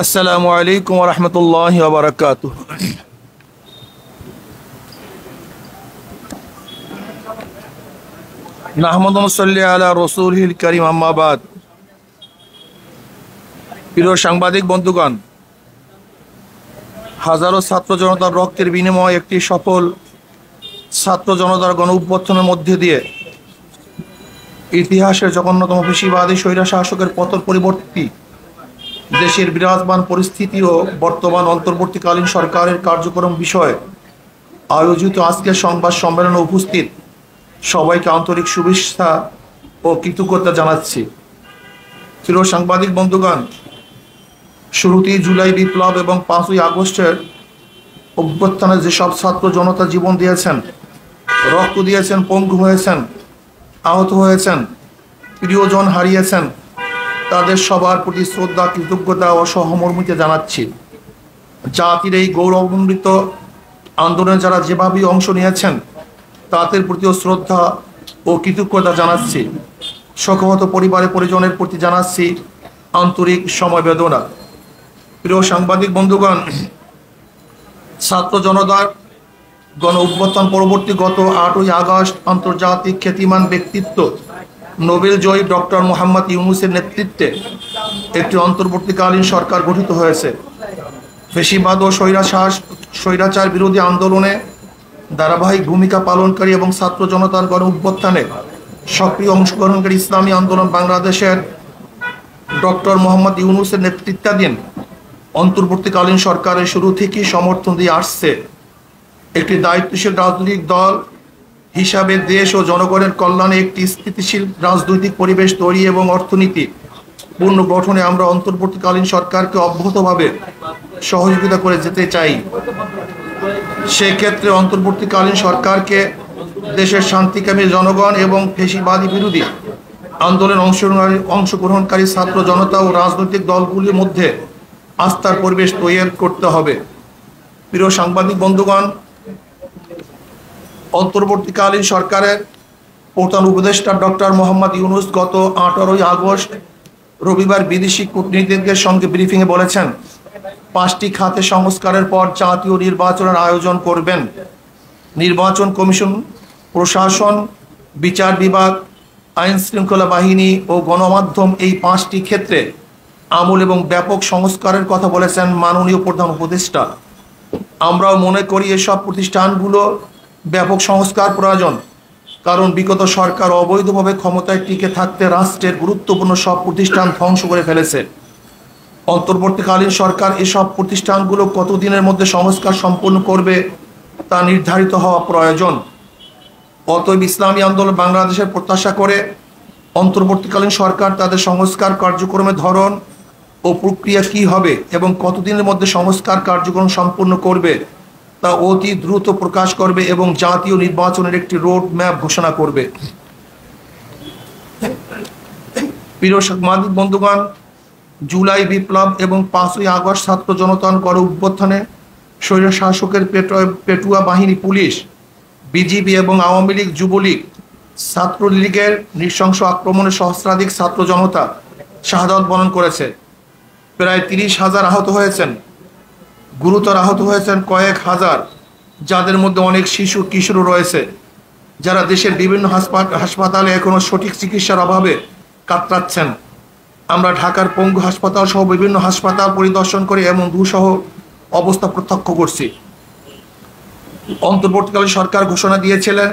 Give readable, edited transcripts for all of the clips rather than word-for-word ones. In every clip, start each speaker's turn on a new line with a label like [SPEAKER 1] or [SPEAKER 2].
[SPEAKER 1] আসসালামু আলাইকুম ওয়া রাহমাতুল্লাহি ওয়া বারাকাতুহু। নাহমাদু ওয়া নুসাল্লি আলা রাসূলিল কারীম, আম্মা বাদ। প্রিয় সাংবাদিক বন্ধুগণ, হাজারো ছাত্র জনতার রক্তের বিনিময়ে একটি সফল ছাত্র জনতার গণ অভ্যুত্থানের মধ্যে দিয়ে ইতিহাসের জঘন্যতম ফ্যাসিবাদী স্বৈর শাসকের পতন পরিবর্তী দেশের বিরাজমান পরিস্থিতি ও বর্তমান অন্তর্বর্তীকালীন সরকারের কার্যক্রম বিষয়ে আয়োজিত আজকের সংবাদ সম্মেলনে উপস্থিত সবাইকে আন্তরিক শুভেচ্ছা ও কৃতজ্ঞতা জানাচ্ছি। প্রিয় সাংবাদিক বন্ধুগণ, শুরুতেই জুলাই বিপ্লব এবং 5ই আগস্টের অভ্যুত্থানে যেসব ছাত্র জনতা জীবন দিয়েছেন, রক্ত দিয়েছেন, পঙ্গু হয়েছেন, আহত হয়েছেন, প্রিয়জন হারিয়েছেন, তাদের সবার প্রতি শ্রদ্ধা, কৃতজ্ঞতা ও সহমর্মিতা জানাচ্ছি। জাতির এই গৌরবান্বিত আন্দোলনে যারা যেভাবে অংশ নিয়েছেন তাদের প্রতিও শ্রদ্ধা ও কৃতজ্ঞতা জানাচ্ছি। শোকহত পরিবারের পরিজনের প্রতি জানাচ্ছি আন্তরিক সমবেদনা। প্রিয় সাংবাদিক বন্ধুগণ, ছাত্র জনতার গণ অভ্যুত্থান পরবর্তী গত 8ই আগস্ট আন্তর্জাতিক খ্যাতিমান ব্যক্তিত্ব নোবেল জয়ী ডক্টর মোহাম্মদ ইউনূসের নেতৃত্বে একটি অন্তর্বর্তীকালীন সরকার গঠিত হয়েছে। ফ্যাসিবাদ ও স্বৈরাচার বিরোধী আন্দোলনে ধারাবাহিক ভূমিকা পালনকারী এবং ছাত্র জনতার গণ অভ্যুত্থানে সক্রিয় অংশগ্রহণকারী ইসলামী আন্দোলন বাংলাদেশের ডক্টর মোহাম্মদ ইউনূসের নেতৃত্বাধীন অন্তর্বর্তীকালীন সরকারের শুরু থেকেই সমর্থন দিয়ে আসছে। একটি দায়িত্বশীল রাজনৈতিক দল হিসাবে দেশ ও জনগণের কল্যাণে একটি স্থিতিশীল রাজনৈতিক পরিবেশ তৈরি এবং অর্থনীতি পুনর্গঠনে আমরা অন্তর্বর্তীকালীন সরকারকে অব্যাহতভাবে সহযোগিতা করে যেতে চাই। সেক্ষেত্রে অন্তর্বর্তীকালীন সরকারকে দেশের শান্তিকামী জনগণ এবং ফ্যাসিবাদী বিরোধী আন্দোলনে অংশগ্রহণকারী ছাত্র জনতা ও রাজনৈতিক দলগুলির মধ্যে আস্থার পরিবেশ তৈরি করতে হবে। প্রিয় সাংবাদিক বন্ধুগণ, অন্তর্বর্তীকালীন সরকারের প্রধান উপদেষ্টা ডক্টর মোহাম্মদ ইউনূস গত 18ই আগস্ট রবিবার বিদেশি কূটনীতিকদের সঙ্গে ব্রিফিংয়ে বলেছেন, 5টি খাতে সংস্কারের পর জাতীয় নির্বাচনের আয়োজন করবেন। নির্বাচন কমিশন, প্রশাসন, বিচার বিভাগ, আইন শৃঙ্খলা বাহিনী ও গণমাধ্যম, এই 5টি ক্ষেত্রে আমূল এবং ব্যাপক সংস্কারের কথা বলেছেন মাননীয় প্রধান উপদেষ্টা। আমরাও মনে করি এসব প্রতিষ্ঠানগুলো ব্যাপক সংস্কার প্রয়োজন, কারণ বিগত সরকার অবৈধভাবে ক্ষমতায় টিকে থাকতে রাষ্ট্রের গুরুত্বপূর্ণ সব প্রতিষ্ঠান ধ্বংস করে ফেলেছে। অন্তর্বর্তীকালীন সরকার এসব প্রতিষ্ঠানগুলো কতদিনের মধ্যে সংস্কার সম্পন্ন করবে তা নির্ধারিত হওয়া প্রয়োজন। অতএব ইসলামী আন্দোলন বাংলাদেশের প্রত্যাশা করে অন্তর্বর্তীকালীন সরকার তাদের সংস্কার কার্যক্রমের ধরন ও প্রক্রিয়া কী হবে এবং কতদিনের মধ্যে সংস্কার কার্যক্রম সম্পন্ন করবে তা অতি দ্রুত প্রকাশ করবে এবং জাতীয় নির্বাচনের একটি রোড ম্যাপ ঘোষণা করবে। প্রিয় সাংবাদিক বন্ধুগণ, জুলাই বিপ্লব এবং 5ই আগস্ট ছাত্র জনতার গণ অভ্যুত্থানে স্বৈর শাসকের পেটুয়া বাহিনী, পুলিশ, বিজিবি এবং আওয়ামী লীগ, যুবলীগ, ছাত্রলীগের নৃশংস আক্রমণে সহস্রাধিক ছাত্র জনতা শাহাদাত বরণ করেছে। প্রায় 30,000 আহত হয়েছেন, গুরুতর আহত হয়েছেন কয়েক হাজার, যাদের মধ্যে অনেক শিশু কিশোর রয়েছে, যারা দেশের বিভিন্ন হাসপাতালে এখনো সঠিক চিকিৎসার অভাবে কাতরাচ্ছেন। আমরা ঢাকার পঙ্গু হাসপাতাল সহ বিভিন্ন হাসপাতাল পরিদর্শন করে এমন দুঃসহ অবস্থা প্রত্যক্ষ করছি। অন্তর্বর্তীকালীন সরকার ঘোষণা দিয়েছিলেন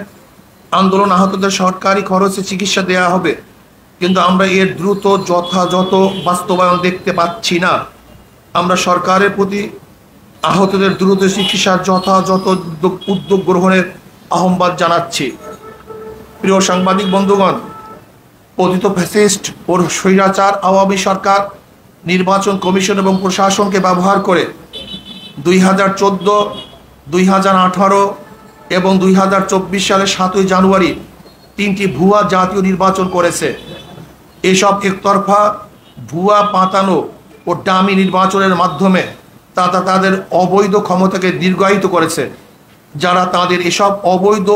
[SPEAKER 1] আন্দোলন আহতদের সরকারি খরচে চিকিৎসা দেওয়া হবে, কিন্তু আমরা এর দ্রুত যথাযথ বাস্তবায়ন দেখতে পাচ্ছি না। আমরা সরকারের প্রতি আহতদের দ্রুত চিকিৎসার যথাযথ উদ্যোগ গ্রহণের আহ্বান জানাচ্ছি। প্রিয় সাংবাদিক বন্ধুগণ, পতিত ফ্যাসিস্ট ও স্বৈরাচার আওয়ামী সরকার নির্বাচন কমিশন এবং প্রশাসনকে ব্যবহার করে 2014, 2018 এবং 2024 সালের 7ই জানুয়ারি 3টি ভুয়া জাতীয় নির্বাচন করেছে। এসব একতরফা, ভুয়া, পাতানো ও ডামি নির্বাচনের মাধ্যমে তাদের অবৈধ ক্ষমতাকে দীর্ঘায়িত করেছে। যারা তাদের এসব অবৈধ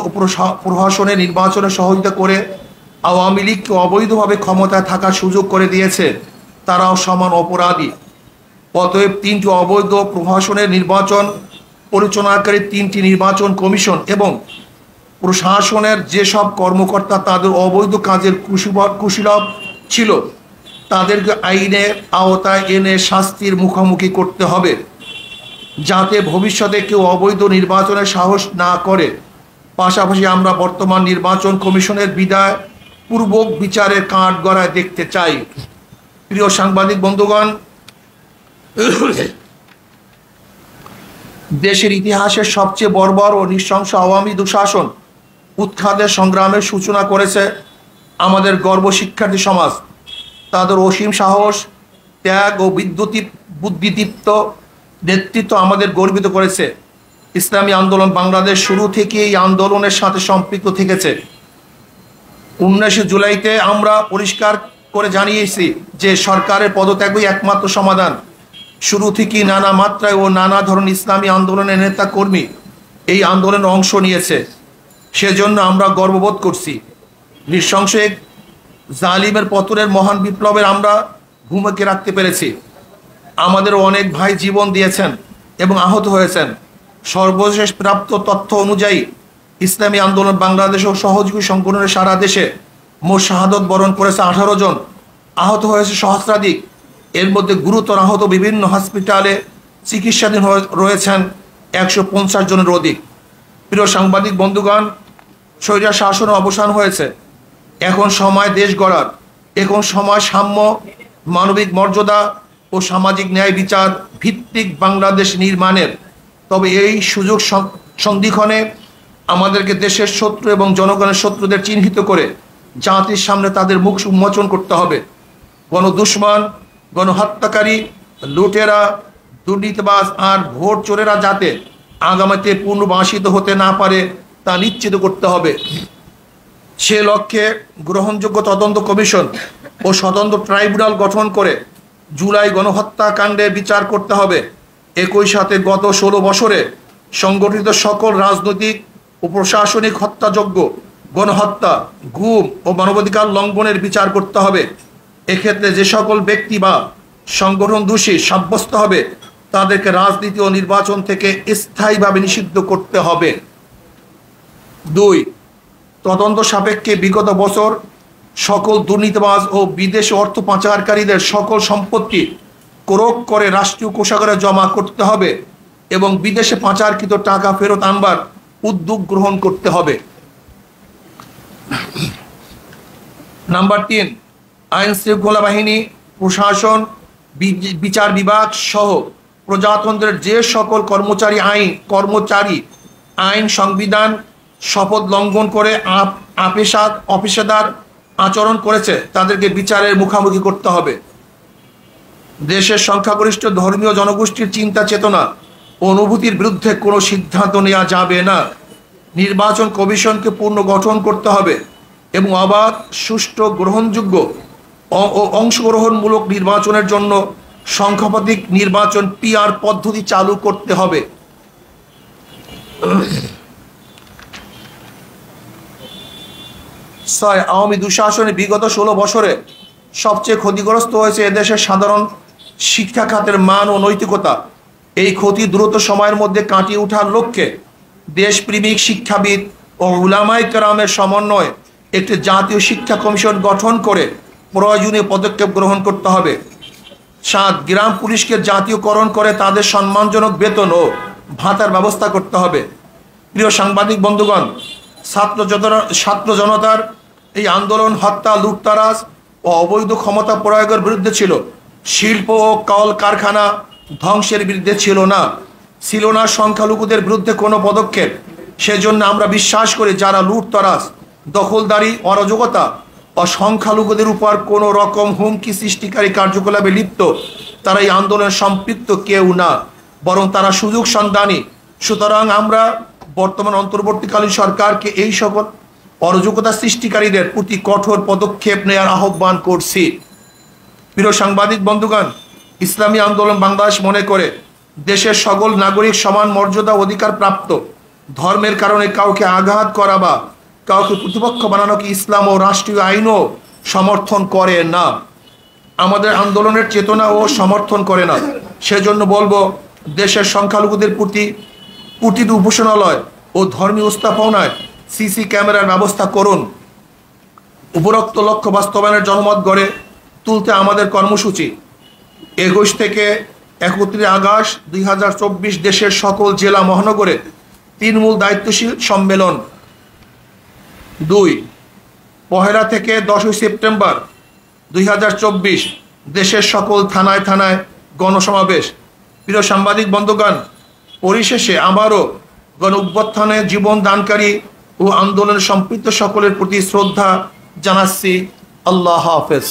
[SPEAKER 1] প্রশাসনের নির্বাচনে সহযোগিতা করে আওয়ামী লীগকে অবৈধভাবে ক্ষমতায় থাকার সুযোগ করে দিয়েছে, তারাও সমান অপরাধী। অতএব 3টি অবৈধ প্রশাসনের নির্বাচন পরিচালনাকারী 3টি নির্বাচন কমিশন এবং প্রশাসনের যেসব কর্মকর্তা তাদের অবৈধ কাজের কুশীলব ছিল তাদেরকে আইনের আওতায় এনে শাস্তির মুখোমুখি করতে হবে, যাতে ভবিষ্যতে কেউ অবৈধ নির্বাচনের সাহস না করে। পাশাপাশি আমরা বর্তমান নির্বাচন কমিশনের বিদায় পূর্বক বিচারের কাঠগড়ায় দেখতে চাই। প্রিয় সাংবাদিক বন্ধুগণ, দেশের ইতিহাসের সবচেয়ে বর্বর ও নৃশংস আওয়ামী দুঃশাসন উৎখাতের সংগ্রামের সূচনা করেছে আমাদের গর্ব শিক্ষার্থী সমাজ। তাদের অসীম সাহস, ত্যাগ ও বুদ্ধিদীপ্ত নেতৃত্ব আমাদের গর্বিত করেছে। ইসলামী আন্দোলন বাংলাদেশ শুরু থেকে এই আন্দোলনের সাথে সম্পৃক্ত থেকেছে। 19 জুলাইতে আমরা পরিষ্কার করে জানিয়েছি যে সরকারের পদত্যাগই একমাত্র সমাধান। শুরু থেকেই নানা মাত্রায় ও নানা ধরনের ইসলামী আন্দোলনের নেতা কর্মী এই আন্দোলনে অংশ নিয়েছে, সেজন্য আমরা গর্ববোধ করছি। নৃশংস এক জালিমের পতনের মহান বিপ্লবের আমরা ভূমিকা রাখতে পেরেছি। আমাদের অনেক ভাই জীবন দিয়েছেন এবং আহত হয়েছেন। সর্বশেষ প্রাপ্ত তথ্য অনুযায়ী ইসলামী আন্দোলন বাংলাদেশ ও সহযোগী সংগঠনের সারা দেশে মোট শাহাদত বরণ করেছে 18 জন, আহত হয়েছে সহস্রাধিক। এর মধ্যে গুরুতর আহত বিভিন্ন হসপিটালে চিকিৎসাধীন রয়েছেন 150 জনের অধিক। প্রিয় সাংবাদিক বন্ধুগণ, স্বৈরাচার শাসনের অবসান হয়েছে। এখন সময় দেশ গড়ার, এখন সময় সাম্য, মানবিক মর্যাদা ও সামাজিক ন্যায় বিচার ভিত্তিক বাংলাদেশ নির্মাণের। তবে এই সুযোগ সন্ধিক্ষণে আমাদেরকে দেশের শত্রু এবং জনগণের শত্রুদের চিহ্নিত করে জাতির সামনে তাদের মুখ উন্মোচন করতে হবে। গণদুশমন, গণহত্যাকারী, লুটেরা, দুর্নীতিবাজ আর ভোট চোরেরা যাতে আগামীতে পুনর্বাসিত হতে না পারে তা নিশ্চিত করতে হবে। সে লক্ষ্যে গ্রহণযোগ্য তদন্ত কমিশন ও স্বতন্ত্র ট্রাইব্যুনাল গঠন করে জুলাই গণহত্যাকাণ্ডের বিচার করতে হবে। একই সাথে গত 16 বছরে সংগঠিত সকল রাজনৈতিক ও প্রশাসনিক হত্যাযজ্ঞ, গণহত্যা, গুম ও মানবাধিকার লঙ্ঘনের বিচার করতে হবে। এক্ষেত্রে যে সকল ব্যক্তি বা সংগঠন দোষী সাব্যস্ত হবে তাদেরকে রাজনীতি ও নির্বাচন থেকে স্থায়ীভাবে নিষিদ্ধ করতে হবে। 2. তদন্ত সাপেক্ষে বিগত বছর সকল দুর্নীতিবাজ ও বিদেশি অর্থ পাচারকারীদের সকল সম্পত্তি ক্রোক করে রাষ্ট্রীয় কোষাগারে জমা করতে হবে এবং বিদেশে পাচারকৃত টাকা ফেরত আনবার উদ্যোগ গ্রহণ করতে হবে। নাম্বার 3, আইন শৃঙ্খলা বাহিনী, প্রশাসন, বিচার বিভাগ সহ প্রজাতন্ত্রের যে সকল কর্মচারী আইন সংবিধান শপথ লঙ্ঘন করে অপেশাদার আচরণ করেছে তাদেরকে বিচারের মুখোমুখি করতে হবে। দেশের সংখ্যাগরিষ্ঠ ধর্মীয় জনগোষ্ঠীর চিন্তা চেতনা ও অনুভূতির বিরুদ্ধে কোনো সিদ্ধান্ত নেওয়া যাবে না। নির্বাচন কমিশনকে পুনর্গঠন করতে হবে এবং অবাধ, সুষ্ঠু, গ্রহণযোগ্য ও অংশগ্রহণমূলক নির্বাচনের জন্য সংখ্যাধিক নির্বাচন PR পদ্ধতি চালু করতে হবে। 6. আওয়ামী দুঃশাসনে বিগত 16 বছরে সবচেয়ে ক্ষতিগ্রস্ত হয়েছে এদেশের সাধারণ শিক্ষা খাতের মান ও নৈতিকতা। এই ক্ষতি দ্রুত সময়ের মধ্যে কাটিয়ে ওঠার লক্ষ্যে দেশপ্রেমিক শিক্ষাবিদ ও উলামায়ে কেরামের সমন্বয়ে একটি জাতীয় শিক্ষা কমিশন গঠন করে প্রয়োজনীয় পদক্ষেপ গ্রহণ করতে হবে। 7. গ্রাম পুলিশকে জাতীয়করণ করে তাদের সম্মানজনক বেতন ও ভাতার ব্যবস্থা করতে হবে। প্রিয় সাংবাদিক বন্ধুগণ, ছাত্র জনতার এই আন্দোলন হত্যা, লুটতরাজ ও অবৈধ ক্ষমতা প্রয়োগের বিরুদ্ধে ছিল। শিল্প ও কল কারখানা ধ্বংসের বিরুদ্ধে ছিল না সংখ্যালঘুদের বিরুদ্ধে কোনো পদক্ষেপ। সেজন্য আমরা বিশ্বাস করি যারা লুটতরাজ, দখলদারি, অরাজকতা ও সংখ্যালঘুদের উপর কোনো রকম হুমকি সৃষ্টিকারী কার্যকলাপে লিপ্ত তারা এই আন্দোলনে সম্পৃক্ত কেউ না, বরং তারা সুযোগ সন্ধানী। সুতরাং আমরা বর্তমান অন্তর্বর্তীকালীন সরকারকে এই সকল অরাজকতা সৃষ্টিকারীদের প্রতি কঠোর পদক্ষেপ নেওয়ার আহ্বান করছি। প্রিয় সাংবাদিক বন্ধুগণ, ইসলামী আন্দোলন বাংলাদেশ মনে করে দেশের সকল নাগরিক সমান মর্যাদা অধিকার প্রাপ্ত। ধর্মের কারণে কাউকে আঘাত করা বা কাউকে প্রতিপক্ষ বানানোকে ইসলাম ও রাষ্ট্রীয় আইনও সমর্থন করে না। আমাদের আন্দোলনের চেতনা ও সমর্থন করে না। সেজন্য বলবো, দেশের সংখ্যালঘুদের প্রতি প্রতিটি উপাসনালয় ও ধর্মীয় স্থাপনায় সিসি ক্যামেরার ব্যবস্থা করুন। উপরোক্ত লক্ষ্য বাস্তবায়নের জনমত গড়ে তুলতে আমাদের কর্মসূচি 21 থেকে 31 আগস্ট 2024 দেশের সকল জেলা মহানগরে তৃণমূল দায়িত্বশীল সম্মেলন। 2 পহেলা থেকে 10 সেপ্টেম্বর 2024 দেশের সকল থানায় থানায় গণসমাবেশ। প্রিয় সাংবাদিক বন্ধুগণ, পরিশেষে আবারও গণ অভ্যুত্থানে জীবন দানকারী ও আন্দোলনে সম্পৃক্ত সকলের প্রতি শ্রদ্ধা জানাচ্ছি। আল্লাহ হাফেজ।